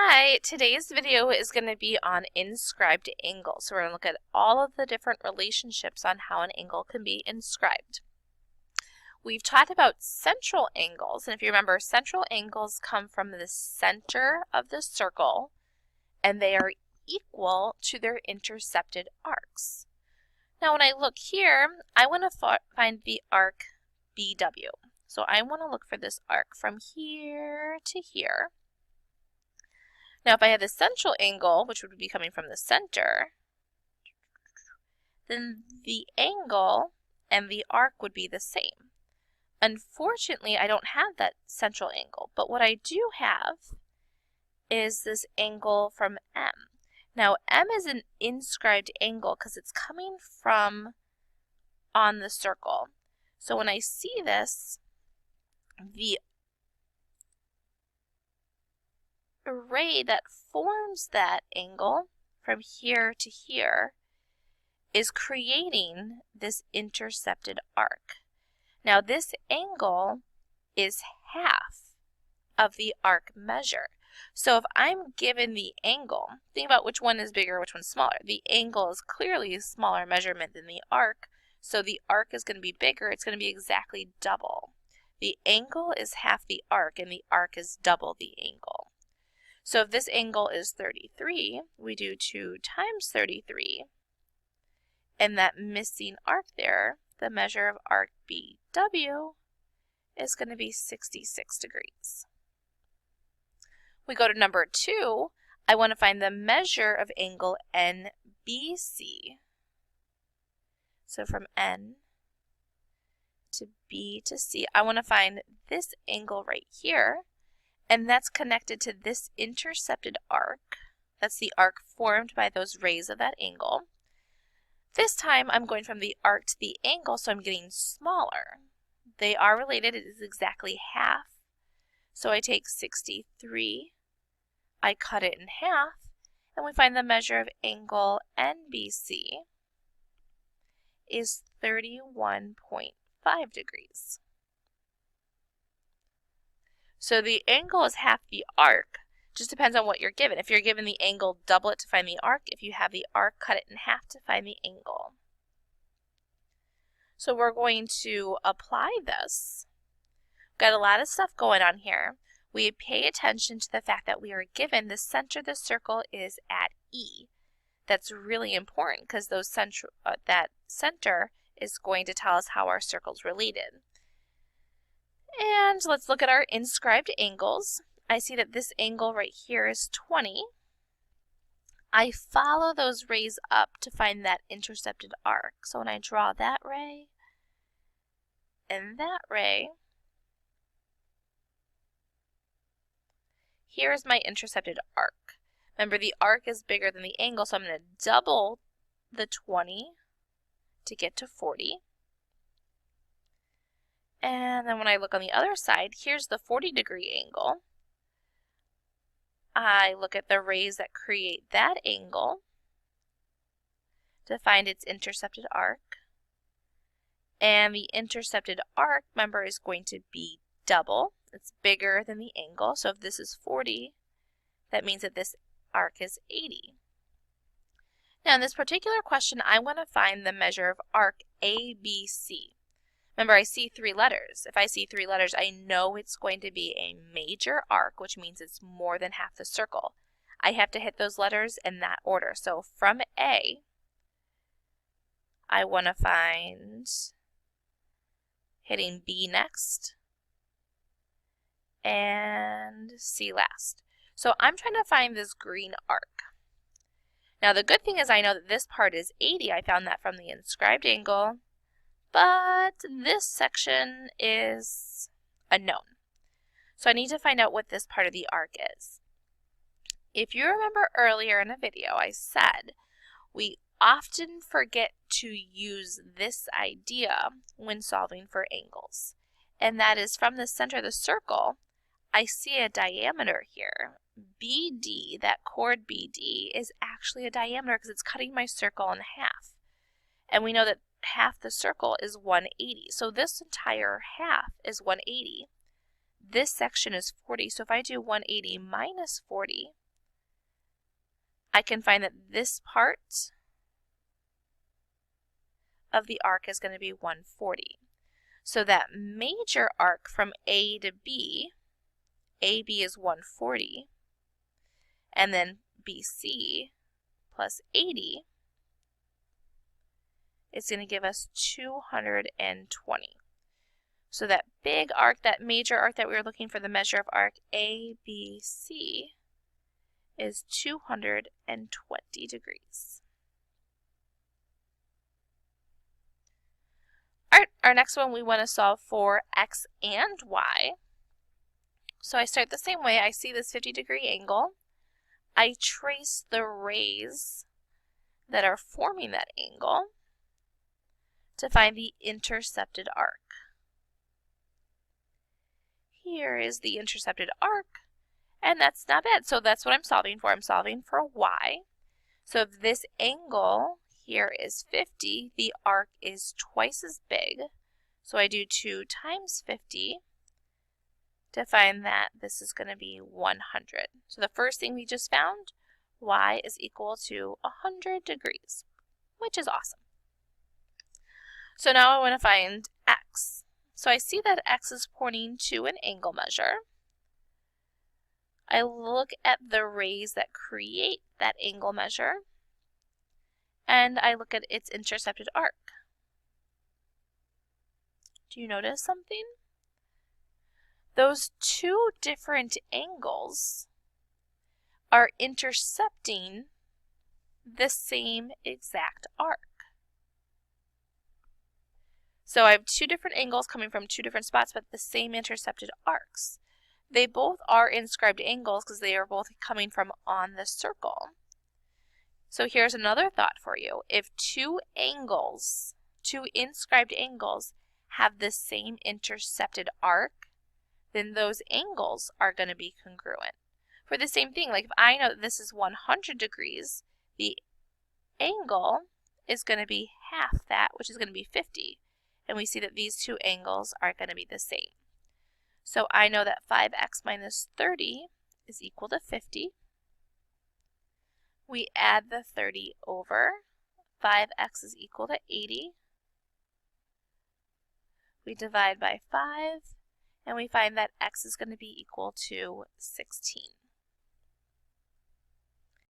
Hi, today's video is going to be on inscribed angles. So we're going to look at all of the different relationships on how an angle can be inscribed. We've talked about central angles, and if you remember, central angles come from the center of the circle, and they are equal to their intercepted arcs. Now when I look here, I want to find the arc BW. So I want to look for this arc from here to here. Now if I have the central angle, which would be coming from the center, then the angle and the arc would be the same. Unfortunately, I don't have that central angle, but what I do have is this angle from M. Now M is an inscribed angle because it's coming from on the circle. So when I see this, the ray that forms that angle from here to here is creating this intercepted arc. Now this angle is half of the arc measure. So if I'm given the angle, think about which one is bigger, which one's smaller. The angle is clearly a smaller measurement than the arc, so the arc is going to be bigger. It's going to be exactly double. The angle is half the arc, and the arc is double the angle. So if this angle is 33, we do 2 times 33, and that missing arc there, the measure of arc BW, is going to be 66 degrees. We go to number 2. I want to find the measure of angle NBC. So from N to B to C, I want to find this angle right here, and that's connected to this intercepted arc. That's the arc formed by those rays of that angle. This time I'm going from the arc to the angle, so I'm getting smaller. They are related. It is exactly half. So I take 63, I cut it in half, and we find the measure of angle NBC is 31.5 degrees. So the angle is half the arc. Just depends on what you're given. If you're given the angle, double it to find the arc. If you have the arc, cut it in half to find the angle. So we're going to apply this. Got a lot of stuff going on here. We pay attention to the fact that we are given the center of the circle is at E. That's really important because that center is going to tell us how our circle is related. And let's look at our inscribed angles. I see that this angle right here is 20. I follow those rays up to find that intercepted arc. So when I draw that ray and that ray, here's my intercepted arc. Remember, the arc is bigger than the angle, so I'm going to double the 20 to get to 40. And then when I look on the other side, here's the 40-degree angle. I look at the rays that create that angle to find its intercepted arc. And the intercepted arc, remember, is going to be double. It's bigger than the angle. So if this is 40, that means that this arc is 80. Now in this particular question, I want to find the measure of arc ABC. Remember, I see 3 letters. If I see 3 letters, I know it's going to be a major arc, which means it's more than half the circle. I have to hit those letters in that order. So from A, I want to find hitting B next and C last. So I'm trying to find this green arc. Now the good thing is I know that this part is 80. I found that from the inscribed angle. But this section is unknown. So I need to find out what this part of the arc is. If you remember earlier in a video, I said we often forget to use this idea when solving for angles. And that is from the center of the circle, I see a diameter here. BD, that chord BD, is actually a diameter because it's cutting my circle in half. And we know that half the circle is 180. So this entire half is 180. This section is 40. So if I do 180 minus 40, I can find that this part of the arc is going to be 140. So that major arc from A to B, AB is 140, and then BC plus 80 is going to give us 220. So that big arc, that major arc that we were looking for, the measure of arc ABC, is 220 degrees. All right, our next one, we want to solve for x and y. So I start the same way. I see this 50-degree angle. I trace the rays that are forming that angle to find the intercepted arc. Here is the intercepted arc, and that's not bad. So that's what I'm solving for. I'm solving for y. So if this angle here is 50, the arc is twice as big. So I do 2 times 50 to find that this is going to be 100. So the first thing we just found, y is equal to 100 degrees, which is awesome. So now I want to find x. So I see that x is pointing to an angle measure. I look at the rays that create that angle measure, and I look at its intercepted arc. Do you notice something? Those two different angles are intercepting the same exact arc. So I have two different angles coming from two different spots, but the same intercepted arcs. They both are inscribed angles because they are both coming from on the circle. So here's another thought for you. If two angles, two inscribed angles, have the same intercepted arc, then those angles are going to be congruent. For the same thing, like if I know that this is 100 degrees, the angle is going to be half that, which is going to be 50. And we see that these two angles are going to be the same. So I know that 5x minus 30 is equal to 50. We add the 30 over. 5x is equal to 80. We divide by 5, and we find that x is going to be equal to 16.